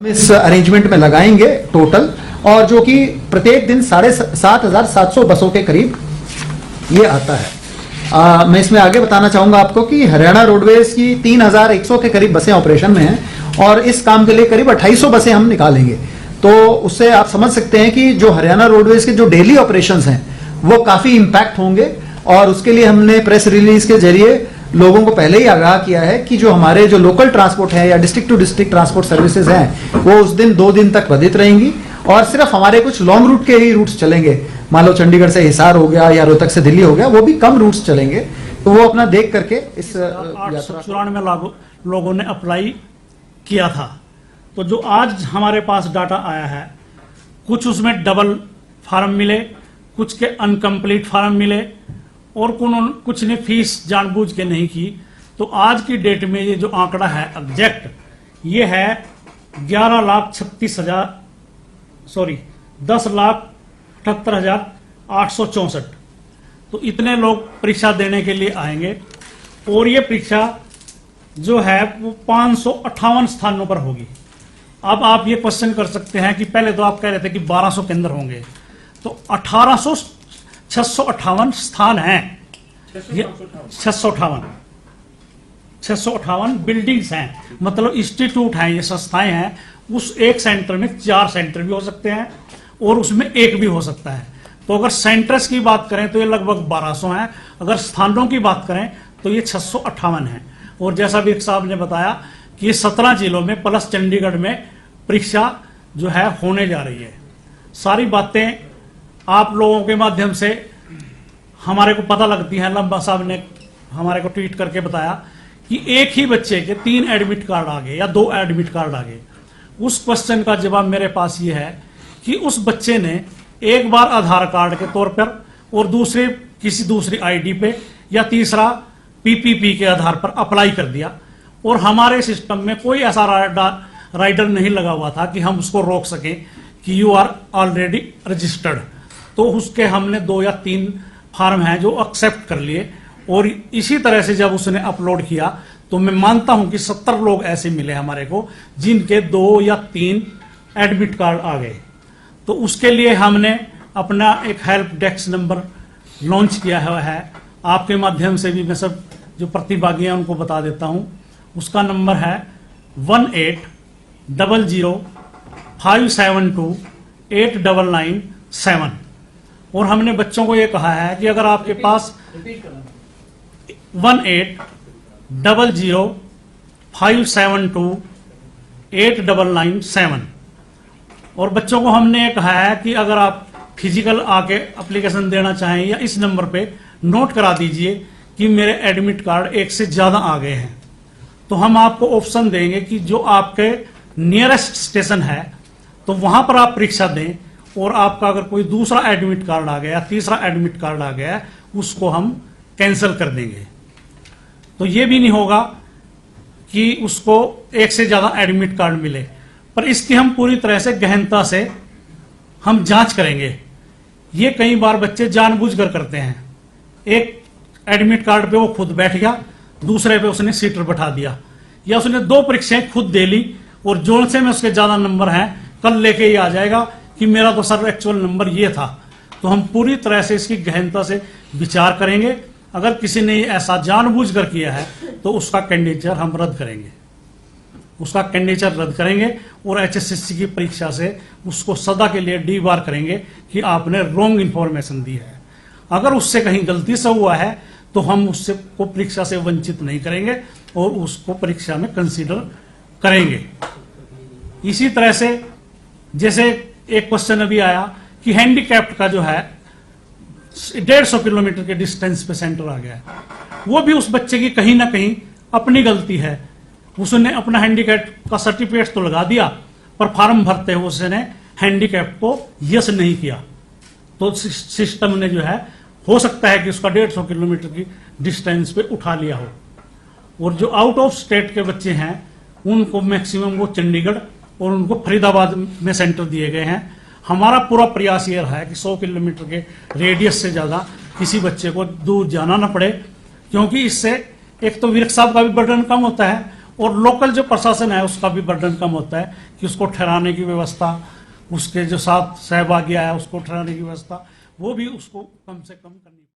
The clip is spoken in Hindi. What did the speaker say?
इस अरेंजमेंट में लगाएंगे टोटल, और जो कि प्रत्येक दिन 7,700 बसों के करीब ये आता है। मैं इसमें आगे बताना चाहूंगा आपको कि हरियाणा रोडवेज की 3,100 के करीब बसें ऑपरेशन में हैं और इस काम के लिए करीब 250 बसें हम निकालेंगे। तो उससे आप समझ सकते हैं कि जो हरियाणा रोडवेज के जो डेली ऑपरेशंस हैं वो काफी इंपैक्ट होंगे, और उसके लिए हमने प्रेस रिलीज के जरिए लोगों को पहले ही आगाह किया है कि जो हमारे जो लोकल ट्रांसपोर्ट है या district to district transport services हैं वो उस दिन 2 दिन तक बाधित रहेंगी, और सिर्फ हमारे कुछ लॉन्ग रूट के ही रूट्स चलेंगे। मान लो चंडीगढ़ से हिसार हो गया या रोहतक से दिल्ली हो गया, वो भी कम रूट्स चलेंगे। तो वो अपना देख करके इस 894 लोगों ने अप्लाई किया था। तो जो आज हमारे पास डाटा आया है, कुछ उसमें डबल फार्म मिले, कुछ के अनकम्प्लीट फार्म मिले, और कुछ ने फीस जानबूझ के नहीं की। तो आज की डेट में ये जो आंकड़ा है एग्जैक्ट, ये है 10,78,864। तो इतने लोग परीक्षा देने के लिए आएंगे, और ये परीक्षा जो है वो 558 स्थानों पर होगी। अब आप ये क्वेश्चन कर सकते हैं कि पहले तो आप कह रहे थे कि 1200 केंद्र होंगे, तो 658 स्थान हैं, 658 बिल्डिंग्स हैं, मतलब इंस्टीट्यूट हैं, ये संस्थाएं हैं। उस एक सेंटर में 4 सेंटर भी हो सकते हैं और उसमें एक भी हो सकता है। तो अगर सेंटर्स की बात करें तो ये लगभग 1200 हैं, अगर स्थानों की बात करें तो ये 658 हैं। और जैसा भी साहब ने बताया कि ये 17 जिलों में प्लस चंडीगढ़ में परीक्षा जो है होने जा रही है। सारी बातें आप लोगों के माध्यम से हमारे को पता लगती हैं। लंबा साहब ने हमारे को ट्वीट करके बताया कि एक ही बच्चे के 3 एडमिट कार्ड आ गए या 2 एडमिट कार्ड आ गए। उस क्वेश्चन का जवाब मेरे पास ये है कि उस बच्चे ने एक बार आधार कार्ड के तौर पर और दूसरे किसी दूसरी आईडी पे या तीसरा पीपीपी के आधार पर अप्लाई कर दिया, और हमारे सिस्टम में कोई ऐसा राइडर नहीं लगा हुआ था कि हम उसको रोक सकें कि यू आर ऑलरेडी रजिस्टर्ड। तो उसके हमने 2 या 3 फार्म हैं जो एक्सेप्ट कर लिए, और इसी तरह से जब उसने अपलोड किया तो मैं मानता हूं कि 70 लोग ऐसे मिले हमारे को जिनके 2 या 3 एडमिट कार्ड आ गए। तो उसके लिए हमने अपना एक हेल्प डेस्क नंबर लॉन्च किया हुआ है। आपके माध्यम से भी मैं सब जो प्रतिभागी हैं उनको बता देता हूं। उसका नंबर है 180057289997। और हमने बच्चों को ये कहा है कि अगर आपके पास 180057289997, और बच्चों को हमने ये कहा है कि अगर आप फिजिकल आके एप्लीकेशन देना चाहें या इस नंबर पे नोट करा दीजिए कि मेरे एडमिट कार्ड 1 से ज्यादा आ गए हैं, तो हम आपको ऑप्शन देंगे कि जो आपके नियरेस्ट स्टेशन है तो वहां पर आप परीक्षा दें, और आपका अगर कोई दूसरा एडमिट कार्ड आ गया, तीसरा एडमिट कार्ड आ गया, उसको हम कैंसिल कर देंगे। तो ये भी नहीं होगा कि उसको 1 से ज्यादा एडमिट कार्ड मिले, पर इसकी हम पूरी तरह से गहनता से हम जांच करेंगे। ये कई बार बच्चे जानबूझकर करते हैं। एक एडमिट कार्ड पे वो खुद बैठ गया, दूसरे पे उसने सीटर बैठा दिया, या उसने 2 परीक्षाएं खुद दे ली, और जोन से में उसके ज्यादा नंबर हैं, कल लेके ये आ जाएगा कि मेरा तो सर एक्चुअल नंबर ये था। तो हम पूरी तरह से इसकी गहनता से विचार करेंगे। अगर किसी ने ऐसा जानबूझकर किया है तो उसका कैंडिडेचर हम रद्द करेंगे, और एचएसएससी की परीक्षा से उसको सदा के लिए डीबार करेंगे कि आपने रॉन्ग इंफॉर्मेशन दी है। अगर उससे कहीं गलती से हुआ है तो हम उससे को परीक्षा से वंचित नहीं करेंगे और उसको परीक्षा में कंसीडर करेंगे। इसी तरह से जैसे एक क्वेश्चन अभी आया कि हैंडीकैप्ड का जो है 150 किलोमीटर के डिस्टेंस पे सेंटर आ गया है, वो भी उस बच्चे की कहीं ना कहीं अपनी गलती है। उसने अपना हैंडीकैप्ड का सर्टिफिकेट तो लगा दिया, पर फॉर्म भरते हुए उसने हैंडीकैप्ड को यस नहीं किया। तो सिस्टम ने जो है, हो सकता है कि उसका 150 किलोमीटर की डिस्टेंस पे उठा लिया हो। और जो आउट ऑफ स्टेट के बच्चे हैं उनको मैक्सिमम वो चंडीगढ़ और उनको फरीदाबाद में सेंटर दिए गए हैं। हमारा पूरा प्रयास ये रहा है कि 100 किलोमीटर के रेडियस से ज्यादा किसी बच्चे को दूर जाना ना पड़े, क्योंकि इससे एक तो विरक साहब का भी बर्डन कम होता है और लोकल जो प्रशासन है उसका भी बर्डन कम होता है कि उसको ठहराने की व्यवस्था, उसके जो साथ सहभागी आया उसको ठहराने की व्यवस्था, वो भी उसको कम से कम करनी